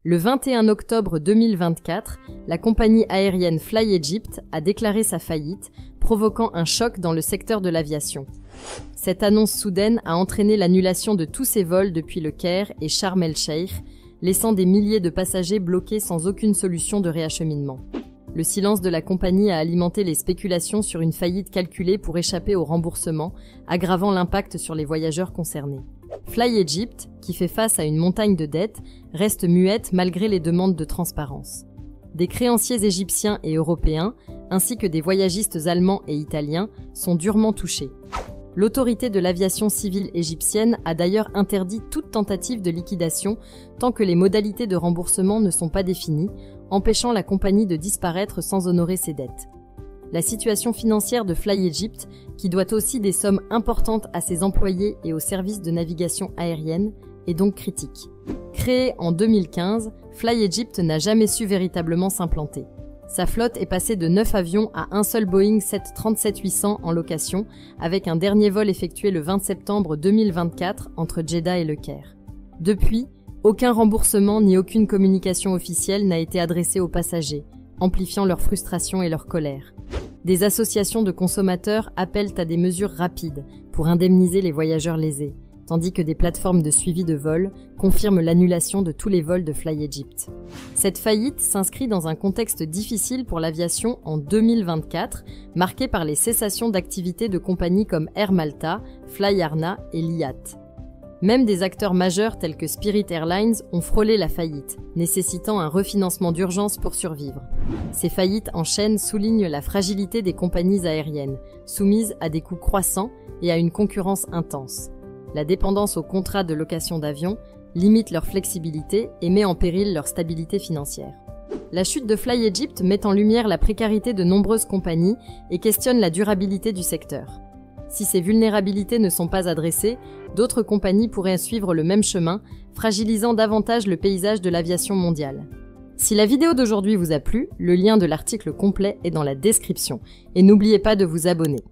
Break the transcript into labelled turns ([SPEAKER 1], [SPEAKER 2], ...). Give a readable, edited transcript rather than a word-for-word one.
[SPEAKER 1] Le 21 octobre 2024, la compagnie aérienne FlyEgypt a déclaré sa faillite, provoquant un choc dans le secteur de l'aviation. Cette annonce soudaine a entraîné l'annulation de tous ses vols depuis le Caire et Sharm el-Cheikh, laissant des milliers de passagers bloqués sans aucune solution de réacheminement. Le silence de la compagnie a alimenté les spéculations sur une faillite calculée pour échapper au remboursement, aggravant l'impact sur les voyageurs concernés. FlyEgypt, qui fait face à une montagne de dettes, reste muette malgré les demandes de transparence. Des créanciers égyptiens et européens, ainsi que des voyagistes allemands et italiens, sont durement touchés. L'autorité de l'aviation civile égyptienne a d'ailleurs interdit toute tentative de liquidation tant que les modalités de remboursement ne sont pas définies, empêchant la compagnie de disparaître sans honorer ses dettes. La situation financière de FlyEgypt, qui doit aussi des sommes importantes à ses employés et aux services de navigation aérienne, est donc critique. Créée en 2015, FlyEgypt n'a jamais su véritablement s'implanter. Sa flotte est passée de 9 avions à un seul Boeing 737-800 en location, avec un dernier vol effectué le 20 septembre 2024 entre Jeddah et Le Caire. Depuis, aucun remboursement ni aucune communication officielle n'a été adressée aux passagers, amplifiant leur frustration et leur colère. Des associations de consommateurs appellent à des mesures rapides pour indemniser les voyageurs lésés, tandis que des plateformes de suivi de vol confirment l'annulation de tous les vols de FlyEgypt. Cette faillite s'inscrit dans un contexte difficile pour l'aviation en 2024, marqué par les cessations d'activités de compagnies comme Air Malta, Flyarna et Liat. Même des acteurs majeurs tels que Spirit Airlines ont frôlé la faillite, nécessitant un refinancement d'urgence pour survivre. Ces faillites en chaîne soulignent la fragilité des compagnies aériennes, soumises à des coûts croissants et à une concurrence intense. La dépendance aux contrats de location d'avions limite leur flexibilité et met en péril leur stabilité financière. La chute de FlyEgypt met en lumière la précarité de nombreuses compagnies et questionne la durabilité du secteur. Si ces vulnérabilités ne sont pas adressées, d'autres compagnies pourraient suivre le même chemin, fragilisant davantage le paysage de l'aviation mondiale. Si la vidéo d'aujourd'hui vous a plu, le lien de l'article complet est dans la description. Et n'oubliez pas de vous abonner.